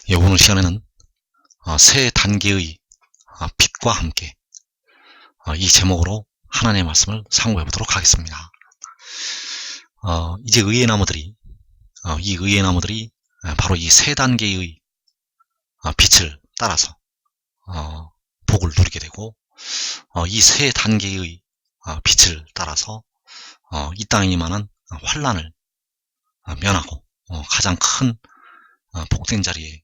예, 오늘 시간에는 세 단계의 빛과 함께 이 제목으로 하나님의 말씀을 상고해 보도록 하겠습니다. 이제 의의 나무들이 바로 이 세 단계의 빛을 따라서 복을 누리게 되고, 이 세 단계의 빛을 따라서 이 땅에 임하는 환난을 면하고 가장 큰 복된 자리에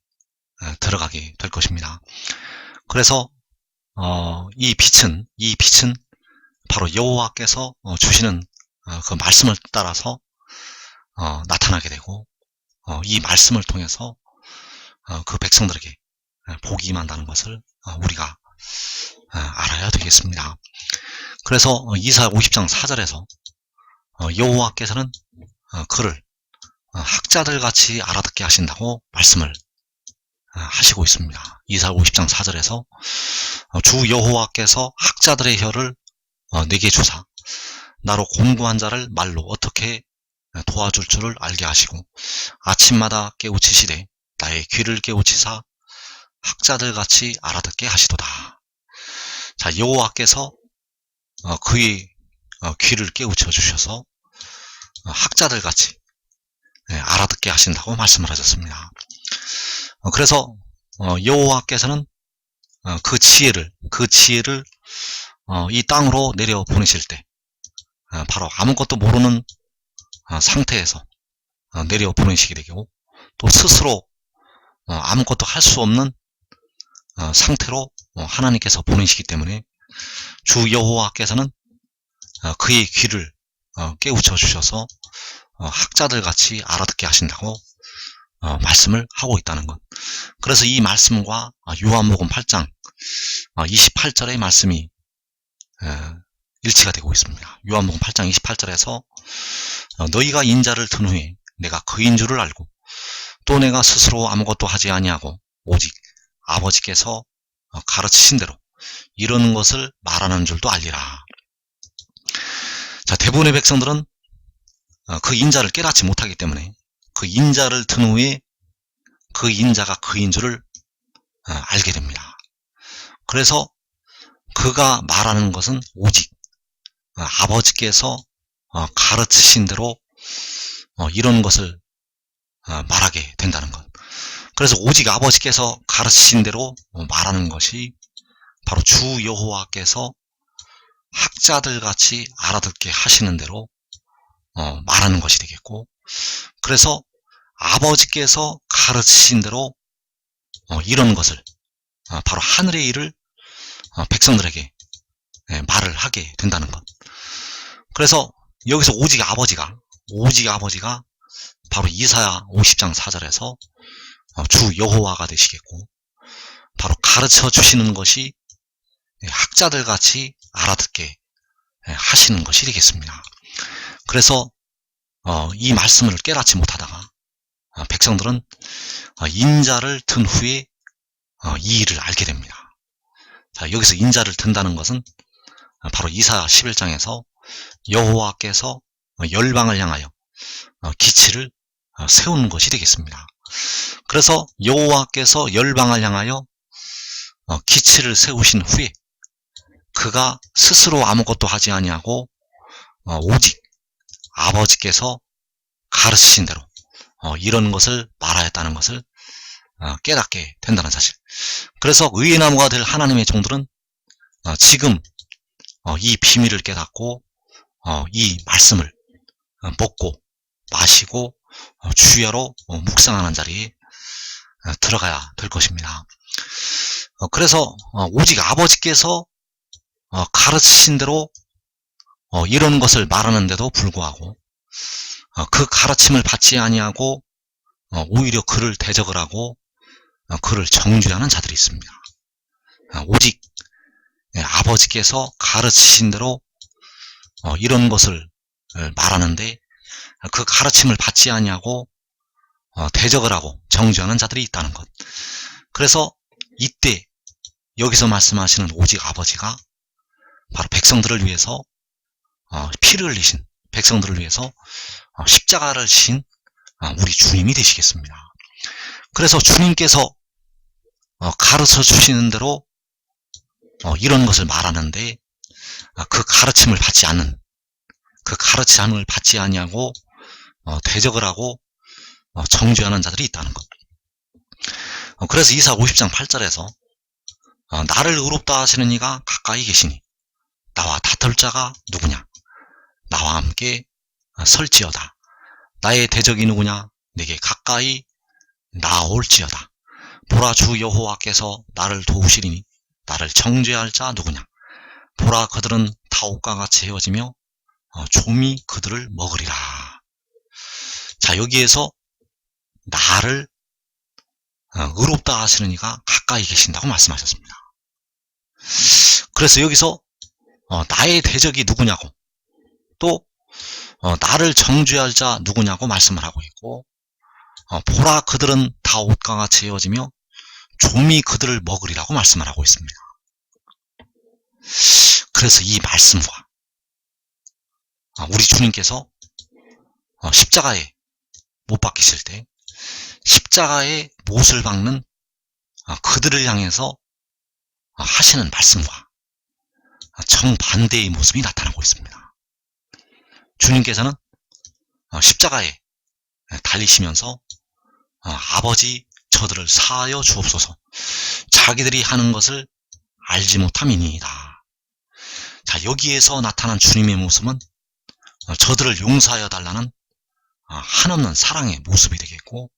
들어가게 될 것입니다. 그래서 이 빛은 바로 여호와께서 주시는 그 말씀을 따라서 나타나게 되고, 이 말씀을 통해서 그 백성들에게 복이 임한다는 것을 우리가 알아야 되겠습니다. 그래서 이사야 50장 4절에서 여호와께서는 그를 학자들 같이 알아듣게 하신다고 말씀을 하시고 있습니다. 이사야 50장 4절에서 주 여호와께서 학자들의 혀를 내게 주사 나로 공부한 자를 말로 어떻게 도와줄 줄을 알게 하시고 아침마다 깨우치시되 나의 귀를 깨우치사 학자들 같이 알아듣게 하시도다. 자, 여호와께서 그의 귀를 깨우쳐 주셔서 학자들 같이 알아듣게 하신다고 말씀을 하셨습니다. 그래서 여호와께서는 그 지혜를 이 땅으로 내려 보내실 때 바로 아무것도 모르는 상태에서 내려 보내시게 되고, 또 스스로 아무것도 할 수 없는 상태로 하나님께서 보내시기 때문에 주 여호와께서는 그의 귀를 깨우쳐 주셔서 학자들 같이 알아듣게 하신다고 말씀을 하고 있다는 것. 그래서 이 말씀과 요한복음 8장 28절의 말씀이 일치가 되고 있습니다. 요한복음 8장 28절에서 너희가 인자를 든 후에 내가 그인 줄을 알고 또 내가 스스로 아무것도 하지 아니하고 오직 아버지께서 가르치신 대로 이러는 것을 말하는 줄도 알리라. 자, 대부분의 백성들은 그 인자를 깨닫지 못하기 때문에 그 인자를 든 후에 그 인자가 그인 줄을 알게 됩니다. 그래서 그가 말하는 것은 오직 아버지께서 가르치신 대로 이런 것을 말하게 된다는 것. 그래서 오직 아버지께서 가르치신 대로 말하는 것이 바로 주 여호와께서 학자들 같이 알아듣게 하시는 대로 말하는 것이 되겠고, 그래서 아버지께서 가르치신 대로 이런 것을 바로 하늘의 일을 백성들에게 말을 하게 된다는 것. 그래서 여기서 오직 아버지가 바로 이사야 50장 4절에서 주 여호와가 되시겠고, 바로 가르쳐 주시는 것이 학자들 같이 알아듣게 하시는 것이 되겠습니다. 그래서 이 말씀을 깨닫지 못하다가 백성들은 인자를 든 후에 이 일을 알게 됩니다. 자, 여기서 인자를 든다는 것은 바로 이사야 11장에서 여호와께서 열방을 향하여 기치를 세우는 것이 되겠습니다. 그래서 여호와께서 열방을 향하여 기치를 세우신 후에 그가 스스로 아무것도 하지 아니하고 오직 아버지께서 가르치신 대로 이런 것을 말하였다는 것을 깨닫게 된다는 사실. 그래서 의의 나무가 될 하나님의 종들은 지금 이 비밀을 깨닫고 이 말씀을 먹고 마시고 주야로 묵상하는 자리에 들어가야 될 것입니다. 그래서 오직 아버지께서 가르치신 대로 이런 것을 말하는데도 불구하고 그 가르침을 받지 아니하고 오히려 그를 대적을 하고 그를 정죄하는 자들이 있습니다. 오직 아버지께서 가르치신 대로 이런 것을 말하는데 그 가르침을 받지 아니하고 대적을 하고 정죄하는 자들이 있다는 것. 그래서 이때 여기서 말씀하시는 오직 아버지가 바로 백성들을 위해서 피를 흘리신, 백성들을 위해서 십자가를 지신 우리 주님이 되시겠습니다. 그래서 주님께서 가르쳐 주시는 대로 이런 것을 말하는데, 그 가르침을 받지 않는, 그 가르침을 받지 아니하고 대적을 하고 정죄하는 자들이 있다는 것. 그래서 이사 50장 8절에서 나를 의롭다 하시는 이가 가까이 계시니 나와 다툴 자가 누구냐? 나와 함께 설지어다. 나의 대적이 누구냐? 내게 가까이 나올지어다. 보라, 주 여호와께서 나를 도우시리니 나를 정죄할 자 누구냐? 보라, 그들은 다 옷과 같이 헤어지며 좀이 그들을 먹으리라. 자, 여기에서 나를 의롭다 하시는 이가 가까이 계신다고 말씀하셨습니다. 그래서 여기서 나의 대적이 누구냐고, 또 나를 정죄할 자 누구냐고 말씀을 하고 있고, 보라, 그들은 다 옷과 같이 헤어지며 좀이 그들을 먹으리라고 말씀을 하고 있습니다. 그래서 이 말씀과 우리 주님께서 십자가에 못 박히실 때 십자가에 못을 박는 그들을 향해서 하시는 말씀과 정반대의 모습이 나타나고 있습니다. 주님께서는 십자가에 달리시면서 아버지, 저들을 사하여 주옵소서, 자기들이 하는 것을 알지 못함이니이다. 자, 여기에서 나타난 주님의 모습은 저들을 용서하여 달라는 한없는 사랑의 모습이 되겠고,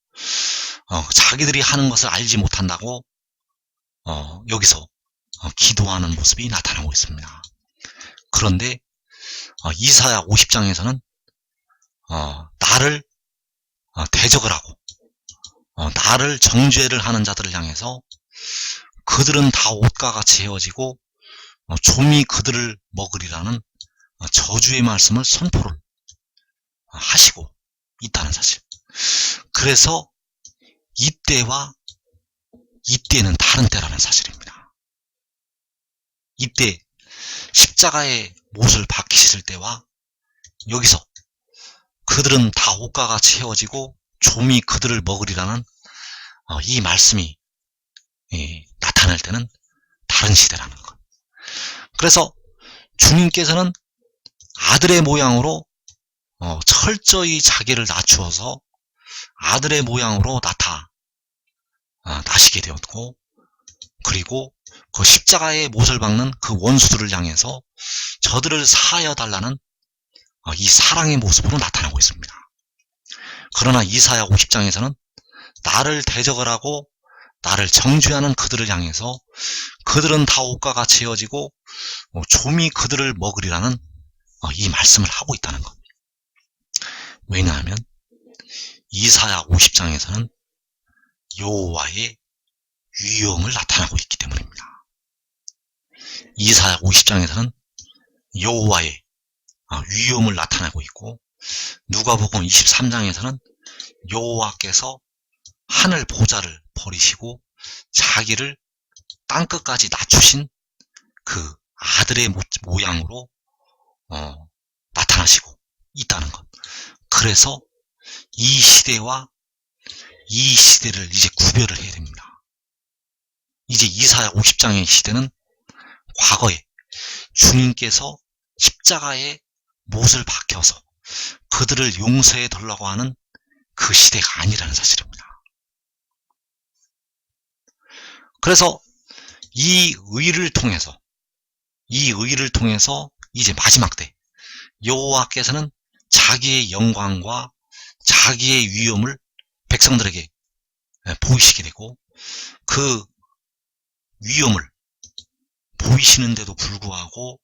자기들이 하는 것을 알지 못한다고 여기서 기도하는 모습이 나타나고 있습니다. 그런데 이사야 50장에서는 나를 대적을 하고 나를 정죄를 하는 자들을 향해서 그들은 다 옷과 같이 헤어지고 좀이 그들을 먹으리라는 저주의 말씀을 선포를 하시고 있다는 사실. 그래서 이때와 이때는 다른 때라는 사실입니다. 이때 십자가에 못을 박히실 때와 여기서 그들은 다 옷과 같이 헤어지고 좀이 그들을 먹으리라는 이 말씀이 나타날 때는 다른 시대라는 것. 그래서 주님께서는 아들의 모양으로 철저히 자기를 낮추어서 아들의 모양으로 나시게 되었고, 그리고 그 십자가에 못을 박는 그 원수들을 향해서 저들을 사하여 달라는 이 사랑의 모습으로 나타나고 있습니다. 그러나 이사야 50장에서는 나를 대적을 하고 나를 정죄하는 그들을 향해서 그들은 다 옷과 같이 헤어지고 좀이 그들을 먹으리라는 이 말씀을 하고 있다는 것. 왜냐하면 이사야 50장에서는 여호와의 위엄을 나타나고 있기 때문입니다. 이사야 50장에서는 여호와의 위엄을 나타내고 있고, 누가복음 23장에서는 여호와께서 하늘 보좌를 버리시고 자기를 땅끝까지 낮추신 그 아들의 모양으로 나타나시고 있다는 것. 그래서 이 시대와 이 시대를 이제 구별을 해야 됩니다. 이제 이사야 50장의 시대는 과거에 주님께서 십자가에 못을 박혀서 그들을 용서해 달라고 하는 그 시대가 아니라는 사실입니다. 그래서 이 의를 통해서 이제 마지막 때 여호와께서는 자기의 영광과 자기의 위엄을 백성들에게 보이시게 되고, 그 위엄을 보이시는데도 불구하고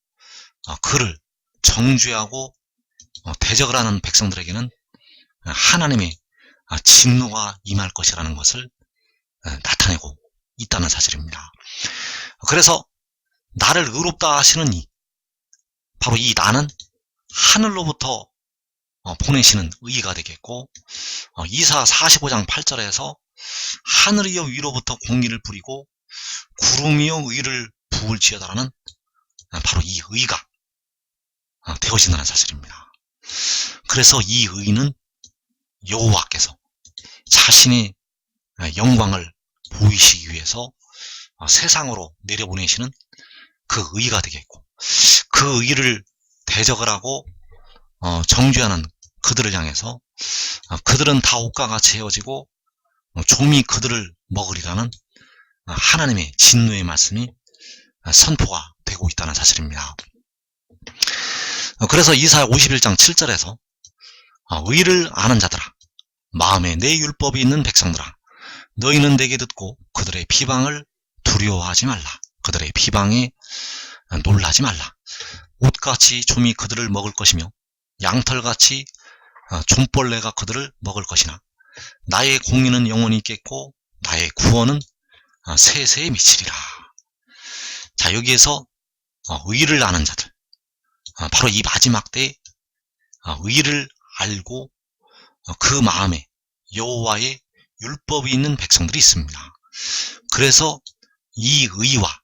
그를 정죄하고 대적을 하는 백성들에게는 하나님의 진노가 임할 것이라는 것을 나타내고 있다는 사실입니다. 그래서 나를 의롭다 하시는 바로 이 나는 하늘로부터 보내시는 의가 되겠고, 이사 45장 8절에서 하늘이여 위로부터 공의를 부리고 구름이여 의를 부을지어다라는 바로 이 의가 되어진다는 사실입니다. 그래서 이 의는 여호와께서 자신의 영광을 보이시기 위해서 세상으로 내려보내시는 그 의가 되겠고, 그 의를 대적을 하고 정죄하는 그들을 향해서 그들은 다 옷과 같이 헤어지고 좀이 그들을 먹으리라는 하나님의 진노의 말씀이 선포가 되고 있다는 사실입니다. 그래서 이사야 51장 7절에서 의를 아는 자들아, 마음에 내 율법이 있는 백성들아, 너희는 내게 듣고 그들의 비방을 두려워하지 말라. 그들의 비방에 놀라지 말라. 옷같이 좀이 그들을 먹을 것이며 양털같이 좀벌레가 그들을 먹을 것이나 나의 공의는 영원히 있겠고 나의 구원은 세세에 미치리라. 자, 여기에서 의를 아는 자들, 바로 이 마지막 때에 의를 알고 그 마음에 여호와의 율법이 있는 백성들이 있습니다. 그래서 이 의와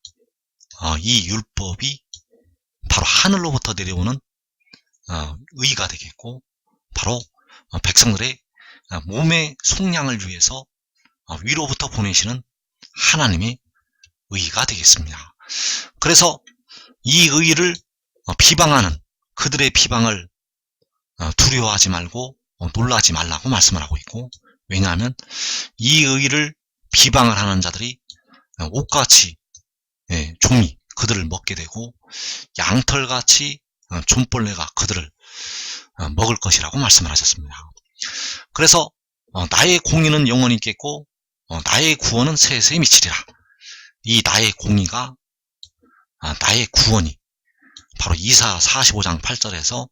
이 율법이 바로 하늘로부터 내려오는 의가 되겠고, 바로 백성들의 몸의 속량을 위해서 위로부터 보내시는 하나님의 의가 되겠습니다. 그래서 이 의를 비방하는 그들의 비방을 두려워하지 말고 놀라지 말라고 말씀을 하고 있고, 왜냐하면 이 의를 비방을 하는 자들이 옷같이 종이 그들을 먹게 되고 양털같이 좀벌레가 그들을 먹을 것이라고 말씀을 하셨습니다. 그래서 나의 공의는 영원히 있겠고 나의 구원은 세세에 미치리라. 이 나의 공의가, 나의 구원이 바로 이사야 45장 8절에서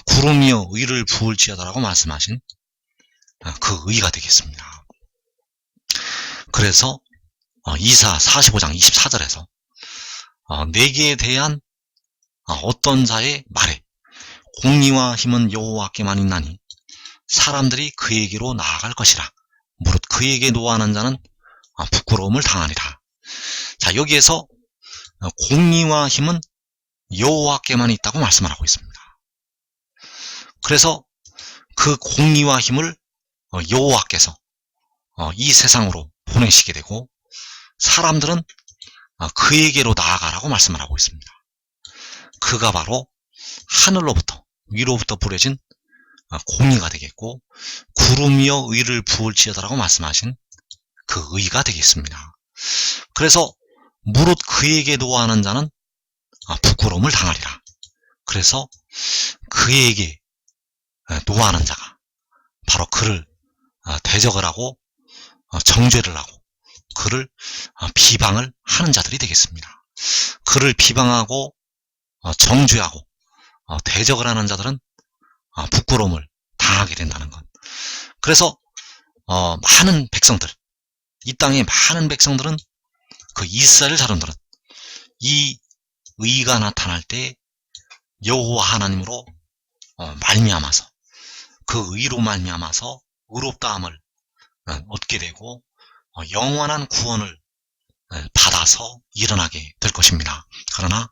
구름이여 의를 부을지어다라고 말씀하신 그 의가 되겠습니다. 그래서 이사야 45장 24절에서 내게 대한 어떤 자의 말에 공의와 힘은 여호와께만 있나니 사람들이 그에게로 나아갈 것이라. 무릇 그에게 노하는 자는 부끄러움을 당하리라. 자, 여기에서 공의와 힘은 여호와께만 있다고 말씀을 하고 있습니다. 그래서 그 공의와 힘을 여호와께서 이 세상으로 보내시게 되고 사람들은 그에게로 나아가라고 말씀을 하고 있습니다. 그가 바로 하늘로부터 위로부터 뿌려진 공의가 되겠고 구름이여 의를 부을지어다라고 말씀하신 그 의가 되겠습니다. 그래서 무릇 그에게 노하는 자는 부끄러움을 당하리라. 그래서 그에게 노하는 자가 바로 그를 대적을 하고 정죄를 하고 그를 비방을 하는 자들이 되겠습니다. 그를 비방하고 정죄하고 대적을 하는 자들은 부끄러움을 당하게 된다는 것. 그래서 많은 백성들, 이 땅의 많은 백성들은 그 이스라엘 자손들은 이 의가 나타날 때 여호와 하나님으로 말미암아서 그 의로 말미암아서 의롭다함을 얻게 되고 영원한 구원을 받아서 일어나게 될 것입니다. 그러나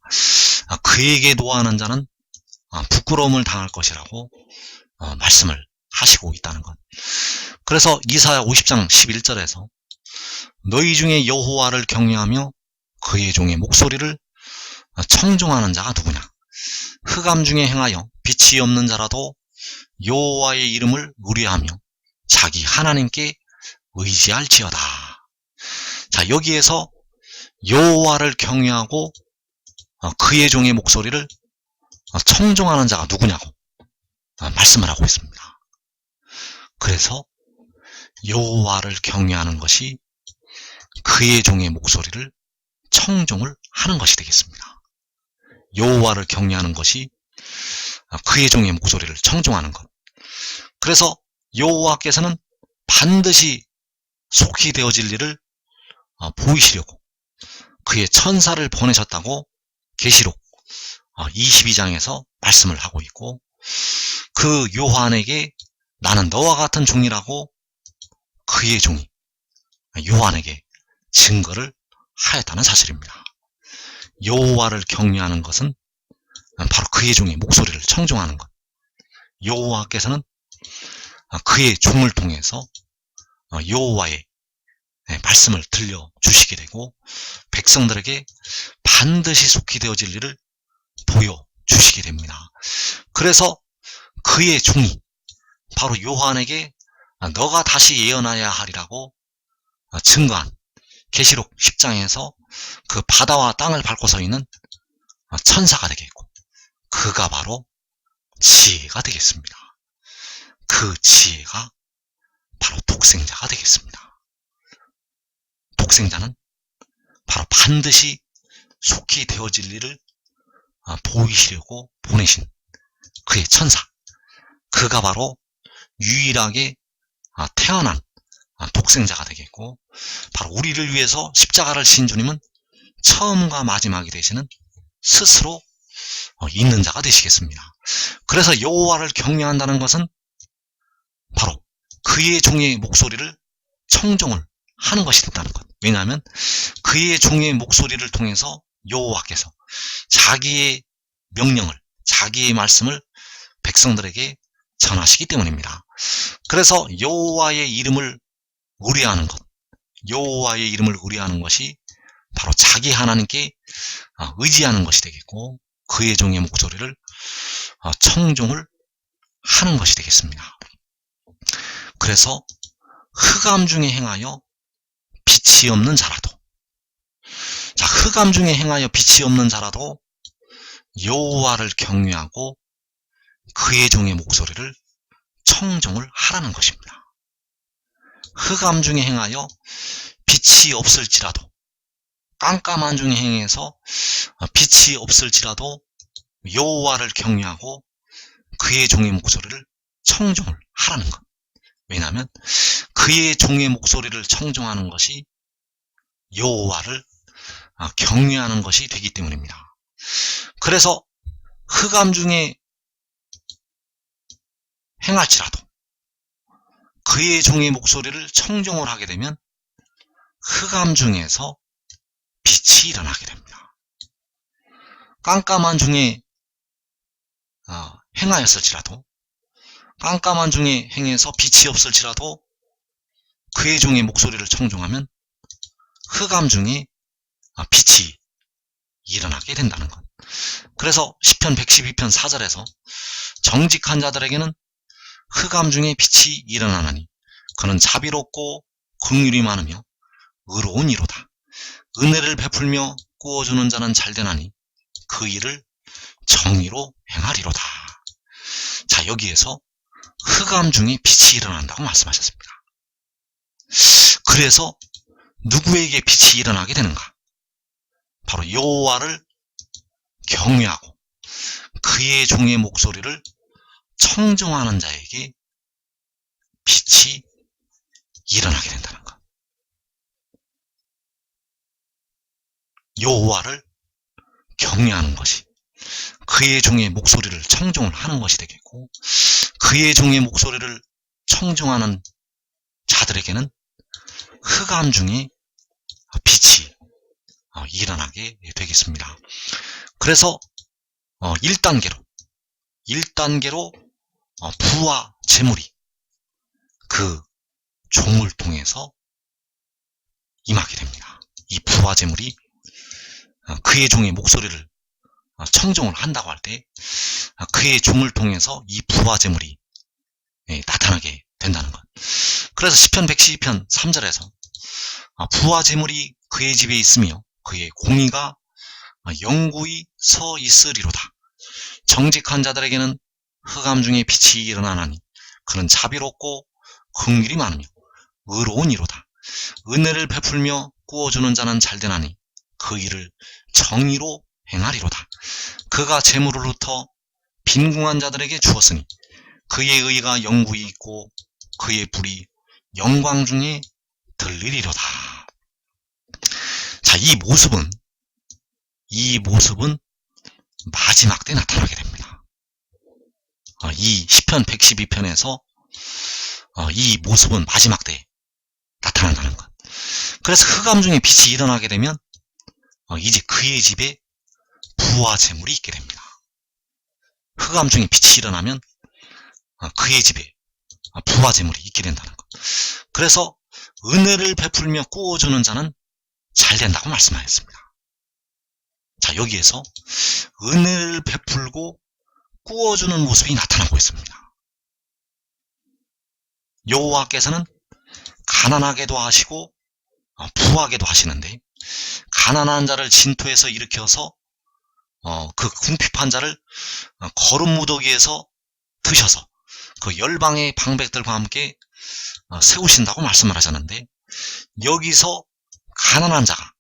그에게 노하는 자는 부끄러움을 당할 것이라고 말씀을 하시고 있다는 것. 그래서 이사야 50장 11절에서 너희 중에 여호와를 경외하며 그의 종의 목소리를 청종하는 자가 누구냐? 흑암 중에 행하여 빛이 없는 자라도 여호와의 이름을 의뢰하며 자기 하나님께 의지할지어다. 자, 여기에서 여호와를 경외하고 그의 종의 목소리를 청종하는 자가 누구냐고 말씀을 하고 있습니다. 그래서 여호와를 경외하는 것이 그의 종의 목소리를 청종을 하는 것이 되겠습니다. 여호와를 경외하는 것이 그의 종의 목소리를 청종하는 것. 그래서 여호와께서는 반드시 속히 되어질 일을 보이시려고 그의 천사를 보내셨다고 계시록 22장에서 말씀을 하고 있고, 그 요한에게 나는 너와 같은 종이라고 그의 종이 요한에게 증거를 하였다는 사실입니다. 여호와를 경외하는 것은 바로 그의 종의 목소리를 청종하는 것. 여호와께서는 그의 종을 통해서 여호와의 말씀을 들려주시게 되고 백성들에게 반드시 속히 되어질 일을 보여주시게 됩니다. 그래서 그의 종이 바로 요한에게 너가 다시 예언하여야 하리라고 증거한 계시록 10장에서 그 바다와 땅을 밟고 서 있는 천사가 되겠고, 그가 바로 지혜가 되겠습니다. 그 지혜가 바로 독생자가 되겠습니다. 독생자는 바로 반드시 속히 되어질 일을 보이시려고 보내신 그의 천사, 그가 바로 유일하게 태어난 독생자가 되겠고, 바로 우리를 위해서 십자가를 지신 주님은 처음과 마지막이 되시는 스스로 있는 자가 되시겠습니다. 그래서 여호와를 경외한다는 것은 바로 그의 종의 목소리를 청종을 하는 것이 된다는 것. 왜냐하면 그의 종의 목소리를 통해서 여호와께서 자기의 명령을, 자기의 말씀을 백성들에게 전하시기 때문입니다. 그래서 여호와의 이름을 의뢰하는 것, 여호와의 이름을 의뢰하는 것이 바로 자기 하나님께 의지하는 것이 되겠고, 그의 종의 목소리를 청종을 하는 것이 되겠습니다. 그래서 흑암 중에 행하여 빛이 없는 자라도, 자, 흑암 중에 행하여 빛이 없는 자라도 여호와를 경외하고 그의 종의 목소리를 청종을 하라는 것입니다. 흑암 중에 행하여 빛이 없을지라도, 깜깜한 중에 행해서 빛이 없을지라도 여호와를 경외하고 그의 종의 목소리를 청종을 하라는 것. 왜냐하면 그의 종의 목소리를 청종하는 것이 여호와를 경외하는 것이 되기 때문입니다. 그래서 흑암 중에 행할지라도 그의 종의 목소리를 청종을 하게 되면 흑암 중에서 빛이 일어나게 됩니다. 깜깜한 중에 행하였을지라도, 깜깜한 중에 행해서 빛이 없을지라도 그의 종의 목소리를 청종하면 흑암 중에 빛이 일어나게 된다는 것. 그래서 시편 112편 4절에서 정직한 자들에게는 흑암 중에 빛이 일어나나니 그는 자비롭고 긍휼이 많으며 의로운 이로다. 은혜를 베풀며 꾸어주는 자는 잘되나니 그 일을 정의로 행하리로다. 자, 여기에서 흑암 중에 빛이 일어난다고 말씀하셨습니다. 그래서 누구에게 빛이 일어나게 되는가? 바로 여호와를 경외하고 그의 종의 목소리를 청종하는 자에게 빛이 일어나게 된다는 것. 여호와를 경외하는 것이 그의 종의 목소리를 청종을 하는 것이 되겠고, 그의 종의 목소리를 청종하는 자들에게는 흑암 중에 빛이 일어나게 되겠습니다. 그래서 1단계로 부와 재물이 그 종을 통해서 임하게 됩니다. 이 부와 재물이 그의 종의 목소리를 청종을 한다고 할 때 그의 종을 통해서 이 부와 재물이 나타나게 된다는 것. 그래서 시편 112편 3절에서 부와 재물이 그의 집에 있으며 그의 공의가 영구히 서 있으리로다. 정직한 자들에게는 흑암 중에 빛이 일어나나니 그는 자비롭고 긍휼이 많으며 의로운 이로다. 은혜를 베풀며 꾸어주는 자는 잘되나니 그 일을 정의로 행하리로다. 그가 재물을 흩어 빈궁한 자들에게 주었으니 그의 의가 영구히 있고 그의 불이 영광 중에 들리리로다. 자, 이 모습은 마지막 때 나타나게 됩니다. 이 시편 112편에서 이 모습은 마지막 때에 나타난다는 것. 그래서 흑암 중에 빛이 일어나게 되면 이제 그의 집에 부와 재물이 있게 됩니다. 흑암 중에 빛이 일어나면 그의 집에 부와 재물이 있게 된다는 것. 그래서 은혜를 베풀며 꾸어주는 자는 잘 된다고 말씀하셨습니다. 자, 여기에서 은혜를 베풀고 꾸어주는 모습이 나타나고 있습니다. 여호와께서는 가난하게도 하시고 부하게도 하시는데, 가난한 자를 진토에서 일으켜서 그 궁핍한 자를 거름 무더기에서 드셔서 그 열방의 방백들과 함께 세우신다고 말씀을 하셨는데, 여기서 가난한 자가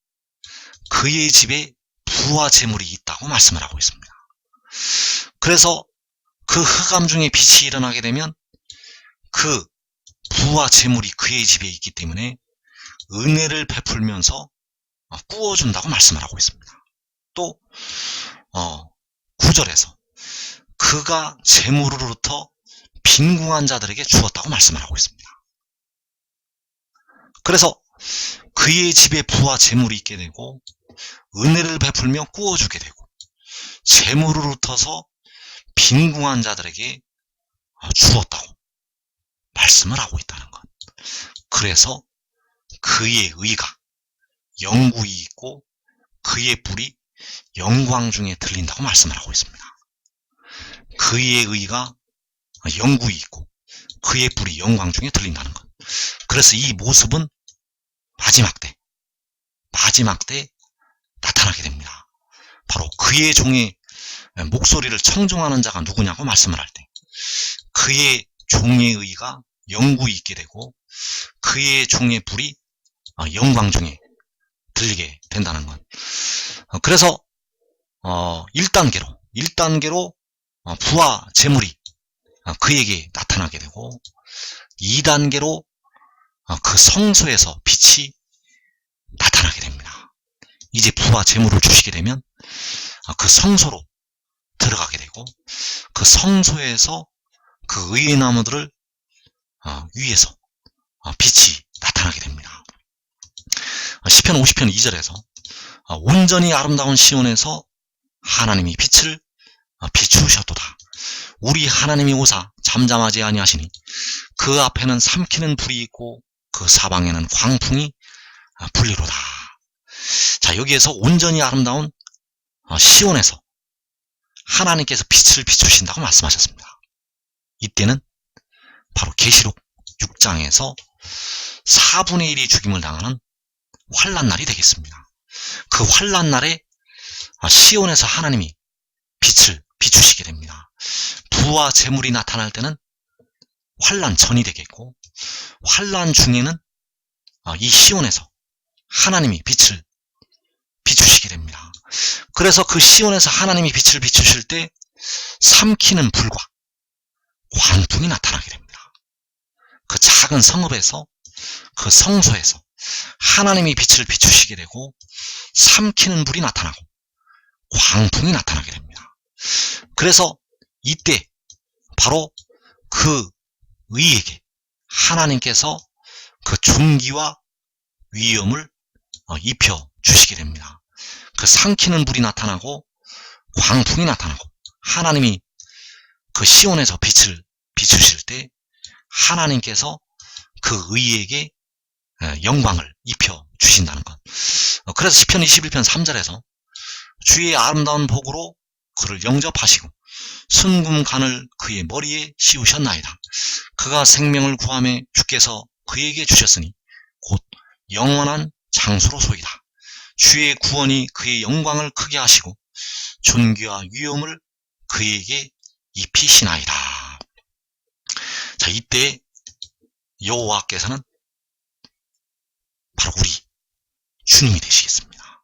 그의 집에 부와 재물이 있다고 말씀을 하고 있습니다. 그래서 그 흑암 중에 빛이 일어나게 되면 그 부와 재물이 그의 집에 있기 때문에 은혜를 베풀면서 꾸어준다고 말씀을 하고 있습니다. 또 9절에서 그가 재물으로부터 빈궁한 자들에게 주었다고 말씀을 하고 있습니다. 그래서 그의 집에 부와 재물이 있게 되고 은혜를 베풀며 꾸어주게 되고 재물으로부터서 빈궁한 자들에게 주었다고 말씀을 하고 있다는 것. 그래서 그의 의가 영구히 있고 그의 뿔이 영광 중에 들린다고 말씀을 하고 있습니다. 그의 의가 영구히 있고 그의 뿔이 영광 중에 들린다는 것. 그래서 이 모습은 마지막 때 나타나게 됩니다. 바로 그의 종의 목소리를 청종하는 자가 누구냐고 말씀을 할 때 그의 종의 의가 영구히 있게 되고 그의 종의 뿔이 영광 중에 들리게 된다는 것. 그래서 1단계로 부와 재물이 그에게 나타나게 되고, 2단계로 그 성소에서 빛이 나타나게 됩니다. 이제 부와 재물을 주시게 되면 그 성소로 들어가게 되고, 그 성소에서 그 의의 나무들을 위에서 빛이 나타나게 됩니다. 시편 50편 2절에서 온전히 아름다운 시온에서 하나님이 빛을 비추셨도다. 우리 하나님이 오사 잠잠하지 아니하시니 그 앞에는 삼키는 불이 있고 그 사방에는 광풍이 불리로다. 자, 여기에서 온전히 아름다운 시온에서 하나님께서 빛을 비추신다고 말씀하셨습니다. 이때는 바로 계시록 6장에서 4분의 1이 죽임을 당하는 환난날이 되겠습니다. 그 환난날에 시온에서 하나님이 빛을 비추시게 됩니다. 부와 재물이 나타날 때는 환난 전이 되겠고, 환난 중에는 이 시온에서 하나님이 빛을 비추시게 됩니다. 그래서 그 시온에서 하나님이 빛을 비추실 때 삼키는 불과 광풍이 나타나게 됩니다. 그 작은 성읍에서, 그 성소에서 하나님이 빛을 비추시게 되고 삼키는 불이 나타나고 광풍이 나타나게 됩니다. 그래서 이때 바로 그 의에게 하나님께서 그 존귀와 위엄을 입혀 주시게 됩니다. 그 삼키는 불이 나타나고 광풍이 나타나고 하나님이 그 시온에서 빛을 비추실 때 하나님께서 그 의에게 영광을 입혀 주신다는 것. 그래서 시편 21편 3절에서 주의 아름다운 복으로 그를 영접하시고 순금관을 그의 머리에 씌우셨나이다. 그가 생명을 구하며 주께서 그에게 주셨으니 곧 영원한 장수로소이다. 주의 구원이 그의 영광을 크게 하시고 존귀와 위엄을 그에게 입히시나이다. 자, 이때 여호와께서는 바로 우리 주님이 되시겠습니다.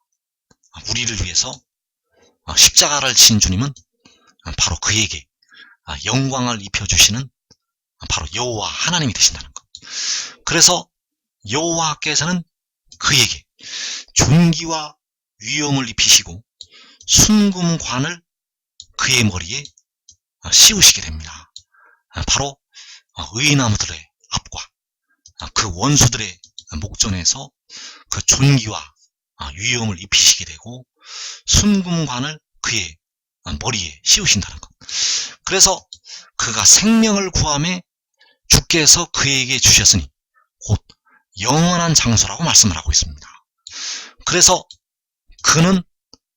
우리를 위해서 십자가를 진 주님은 바로 그에게 영광을 입혀주시는 바로 여호와 하나님이 되신다는 것. 그래서 여호와께서는 그에게 존귀와 위엄을 입히시고 순금관을 그의 머리에 씌우시게 됩니다. 바로 의나무들의 앞과 그 원수들의 목전에서 그 존귀와 위엄을 입히시게 되고 순금관을 그의 머리에 씌우신다는 것. 그래서 그가 생명을 구하며 주께서 그에게 주셨으니 곧 영원한 장소라고 말씀을 하고 있습니다. 그래서 그는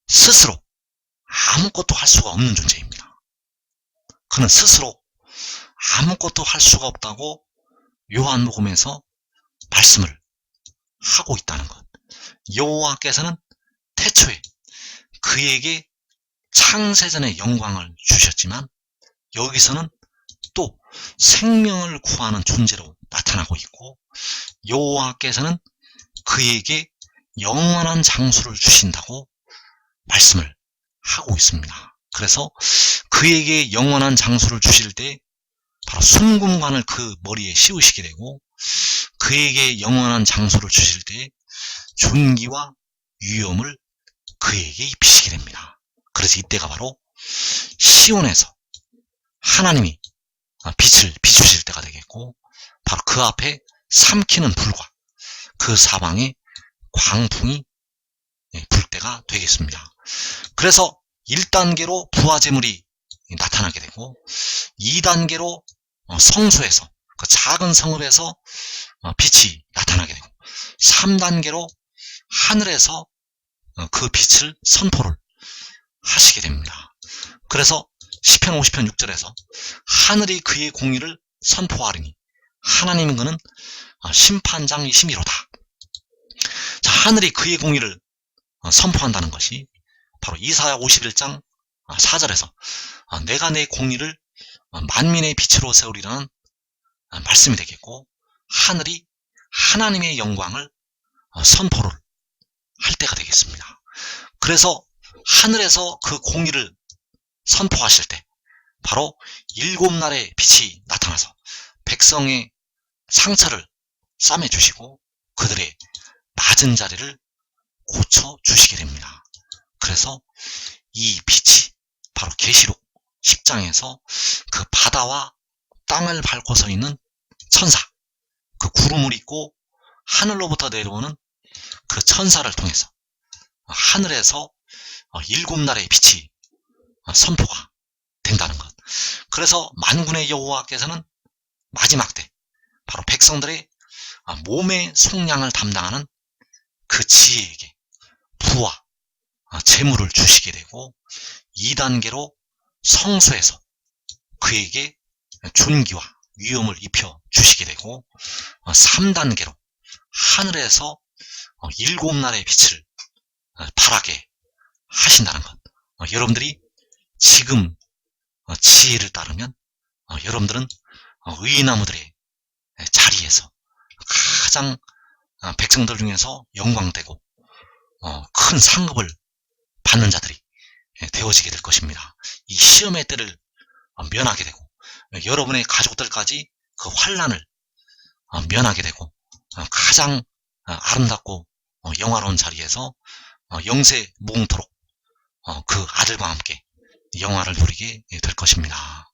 스스로 아무것도 할 수가 없는 존재입니다. 그는 스스로 아무것도 할 수가 없다고 요한복음에서 말씀을 하고 있다는 것. 여호와께서는 태초에 그에게 창세전의 영광을 주셨지만 여기서는 또 생명을 구하는 존재로 나타나고 있고, 여호와께서는 그에게 영원한 장수를 주신다고 말씀을 하고 있습니다. 그래서 그에게 영원한 장수를 주실 때 바로 순금관을 그 머리에 씌우시게 되고, 그에게 영원한 장수를 주실 때 존귀와 위엄을 그에게 입히시게 됩니다. 그래서 이때가 바로 시온에서 하나님이 빛을 비추실 때가 되겠고, 바로 그 앞에 삼키는 불과 그 사방에 광풍이 불 때가 되겠습니다. 그래서 1단계로 부화제물이 나타나게 되고, 2단계로 성소에서 그 작은 성읍에서 빛이 나타나게 되고, 3단계로 하늘에서 그 빛을 선포를 하시게 됩니다. 그래서 시편 50편 6절에서 하늘이 그의 공의를 선포하리니 하나님은 그는 심판장이심이로다. 자, 하늘이 그의 공의를 선포한다는 것이 바로 이사야 51장 4절에서 내가 내 공의를 만민의 빛으로 세우리라는 말씀이 되겠고, 하늘이 하나님의 영광을 선포를 할 때가 되겠습니다. 그래서 하늘에서 그 공의를 선포하실 때 바로 7날의 빛이 나타나서 백성의 상처를 싸매주시고 그들의 맞은 자리를 고쳐주시게 됩니다. 그래서 이 빛이 바로 계시록 10장에서 그 바다와 땅을 밟고 서 있는 천사, 그 구름을 입고 하늘로부터 내려오는 그 천사를 통해서 하늘에서 7날의 빛이 선포가 된다는 것. 그래서 만군의 여호와께서는 마지막 때 바로 백성들의 몸의 속량을 담당하는 그 지혜에게 부와 재물을 주시게 되고, 2단계로 성소에서 그에게 존귀와 위엄을 입혀 주시게 되고, 3단계로 하늘에서 7날의 빛을 발하게 하신다는 것. 여러분들이 지금 지혜를 따르면 여러분들은 의나무들의 자리에서 가장 백성들 중에서 영광되고 큰 상급을 받는 자들이 되어지게 될 것입니다. 이 시험의 때를 면하게 되고 여러분의 가족들까지 그 환난을 면하게 되고 가장 아름답고 영화로운 자리에서 영세 무궁토록 그 아들과 함께 영화를 누리게 될 것입니다.